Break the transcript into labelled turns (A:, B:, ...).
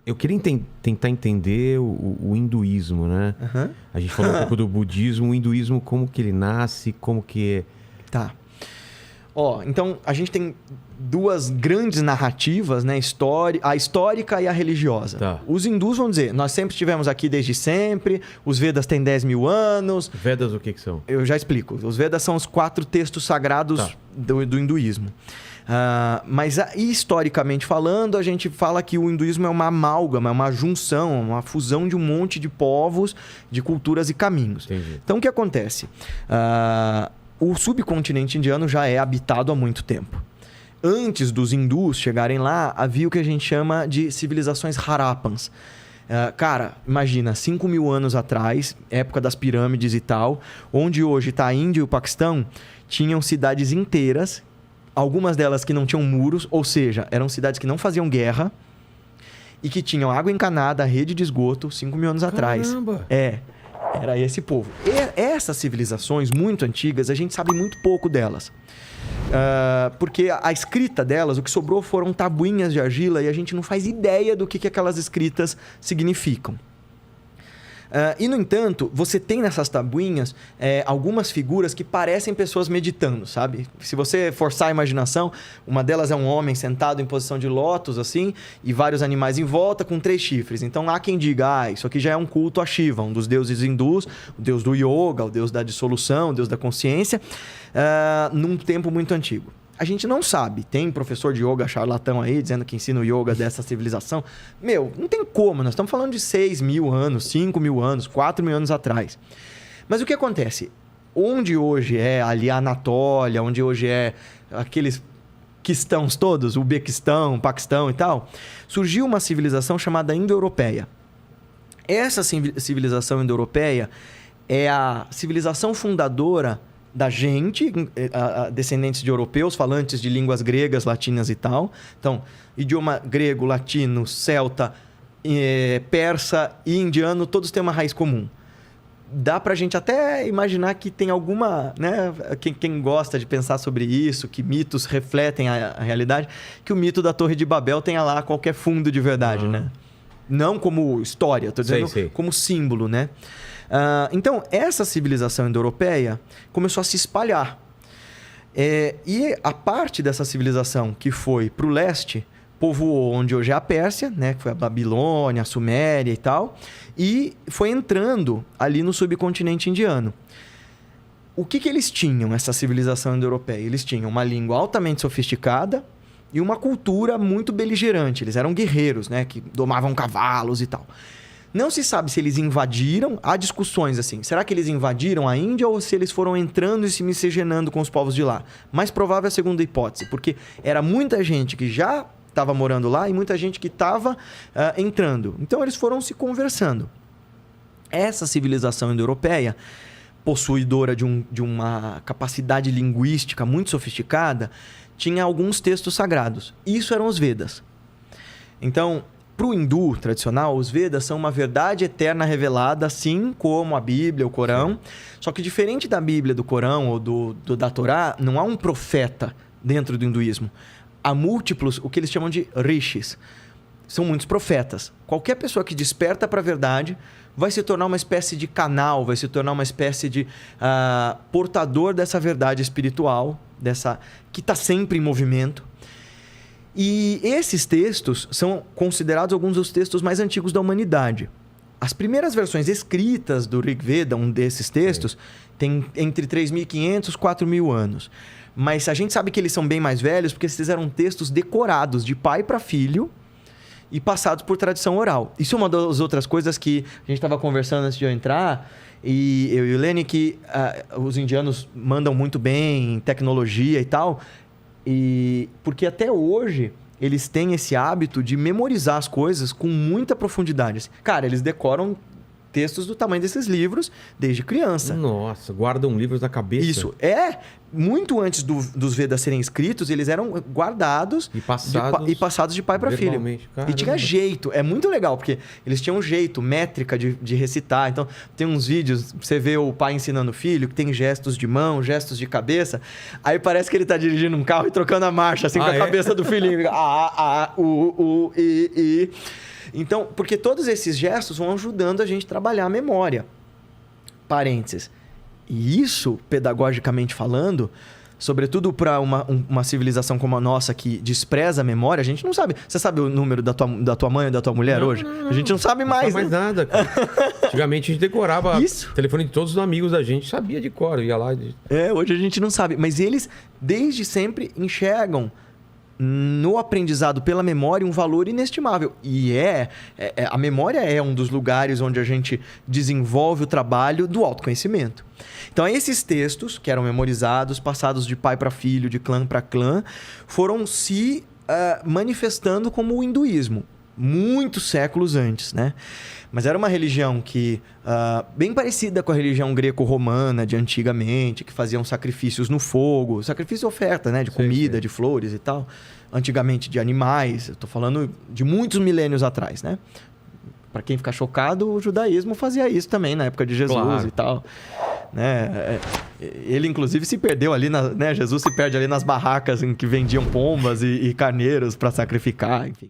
A: Eu queria tentar entender o hinduísmo, né?
B: Uhum.
A: A gente falou um pouco do budismo, o hinduísmo, como que ele nasce, como que...
B: Tá. Então a gente tem duas grandes narrativas, né? A histórica e a religiosa.
A: Tá.
B: Os hindus vão dizer, nós sempre estivemos aqui desde sempre, os Vedas têm 10 mil anos.
A: Vedas o que são?
B: Eu já explico. Os Vedas são os 4 textos sagrados do hinduísmo. Mas historicamente falando, a gente fala que o hinduísmo é uma amálgama, é uma junção, uma fusão de um monte de povos, de culturas e caminhos.
A: Entendi.
B: Então, o que acontece? O subcontinente indiano já é habitado há muito tempo. Antes dos hindus chegarem lá, havia o que a gente chama de civilizações Harappans. Cara, imagina, 5 mil anos atrás, época das pirâmides e tal, onde hoje está a Índia e o Paquistão, tinham cidades inteiras, algumas delas que não tinham muros, ou seja, eram cidades que não faziam guerra e que tinham água encanada, rede de esgoto 5 mil anos atrás.
A: Caramba!
B: Era esse povo. E essas civilizações muito antigas, a gente sabe muito pouco delas. Porque a escrita delas, o que sobrou foram tabuinhas de argila e a gente não faz ideia do que aquelas escritas significam. E, no entanto, você tem nessas tabuinhas algumas figuras que parecem pessoas meditando, sabe? Se você forçar a imaginação, uma delas é um homem sentado em posição de lótus, assim, e vários animais em volta com 3 chifres. Então, há quem diga, isso aqui já é um culto a Shiva, um dos deuses hindus, o deus do yoga, o deus da dissolução, o deus da consciência, num tempo muito antigo. A gente não sabe. Tem professor de yoga charlatão aí, dizendo que ensina o yoga dessa civilização. Não tem como. Nós estamos falando de 6 mil anos, 5 mil anos, 4 mil anos atrás. Mas o que acontece? Onde hoje é ali a Anatólia, onde hoje é aqueles quistãos todos, o Uzbequistão, Paquistão e tal, surgiu uma civilização chamada Indo-Europeia. Essa civilização indo-europeia é a civilização fundadora da gente, descendentes de europeus, falantes de línguas gregas, latinas e tal. Então, idioma grego, latino, celta, persa e indiano, todos têm uma raiz comum. Dá pra gente até imaginar que tem alguma... né? Quem gosta de pensar sobre isso, que mitos refletem a realidade, que o mito da Torre de Babel tenha lá qualquer fundo de verdade, né? Não como história, tô dizendo como símbolo, né? Então, essa civilização indo-europeia começou a se espalhar. E a parte dessa civilização que foi para o leste, povoou onde hoje é a Pérsia, né? Que foi a Babilônia, a Suméria e tal, e foi entrando ali no subcontinente indiano. O que eles tinham, essa civilização indo-europeia? Eles tinham uma língua altamente sofisticada e uma cultura muito beligerante. Eles eram guerreiros, né? Que domavam cavalos e tal. Não se sabe se eles invadiram, há discussões assim, será que eles invadiram a Índia ou se eles foram entrando e se miscigenando com os povos de lá? Mais provável é a segunda hipótese, porque era muita gente que já estava morando lá e muita gente que estava entrando. Então eles foram se conversando. Essa civilização indo-europeia, possuidora de uma capacidade linguística muito sofisticada, tinha alguns textos sagrados. Isso eram os Vedas. Então, para o hindu tradicional, os Vedas são uma verdade eterna revelada, assim como a Bíblia, o Corão. Sim. Só que diferente da Bíblia, do Corão ou da Torá, não há um profeta dentro do hinduísmo. Há múltiplos, o que eles chamam de rishis. São muitos profetas. Qualquer pessoa que desperta para a verdade vai se tornar uma espécie de canal, vai se tornar uma espécie de portador dessa verdade espiritual, que está sempre em movimento. E esses textos são considerados alguns dos textos mais antigos da humanidade. As primeiras versões escritas do Rig Veda, um desses textos, tem entre 3.500 e 4.000 anos. Mas a gente sabe que eles são bem mais velhos porque esses eram textos decorados de pai para filho e passados por tradição oral. Isso é uma das outras coisas que a gente estava conversando antes de eu entrar, e eu e o Lene, que os indianos mandam muito bem em tecnologia e tal, porque até hoje eles têm esse hábito de memorizar as coisas com muita profundidade. Cara, eles decoram textos do tamanho desses livros desde criança.
A: Nossa, guardam livros na cabeça.
B: Isso. Muito antes dos Vedas serem escritos, eles eram guardados
A: E passados
B: de pai para filho.
A: verbalmente.
B: E tinha
A: Caramba.
B: jeito. É muito legal, porque eles tinham um jeito, métrica de recitar. Então, tem uns vídeos, você vê o pai ensinando o filho, que tem gestos de mão, gestos de cabeça. Aí parece que ele tá dirigindo um carro e trocando a marcha, assim, com a cabeça do filhinho. I. Então, porque todos esses gestos vão ajudando a gente a trabalhar a memória. Parênteses. E isso, pedagogicamente falando, sobretudo para uma civilização como a nossa que despreza a memória, a gente não sabe. Você sabe o número da tua mãe ou da tua mulher hoje?
A: Não.
B: A gente não sabe mais,
A: Não sabe mais nada, cara. Antigamente a gente decorava
B: Isso.
A: o telefone de todos os amigos da gente, sabia de cor, ia lá.
B: Hoje a gente não sabe. Mas eles, desde sempre, enxergam no aprendizado pela memória um valor inestimável. E a memória é um dos lugares onde a gente desenvolve o trabalho do autoconhecimento. Então, esses textos, que eram memorizados, passados de pai para filho, de clã para clã, foram se manifestando como o hinduísmo, muitos séculos antes, né? Mas era uma religião que, bem parecida com a religião greco-romana de antigamente, que faziam sacrifícios no fogo, sacrifício e oferta, né? De comida, de flores e tal. Antigamente de animais, eu tô falando de muitos milênios atrás, né? Para quem ficar chocado, o judaísmo fazia isso também na época de Jesus e tal. Né? Ele, inclusive, se perdeu ali, né? Jesus se perde ali nas barracas em que vendiam pombas e carneiros para sacrificar, enfim.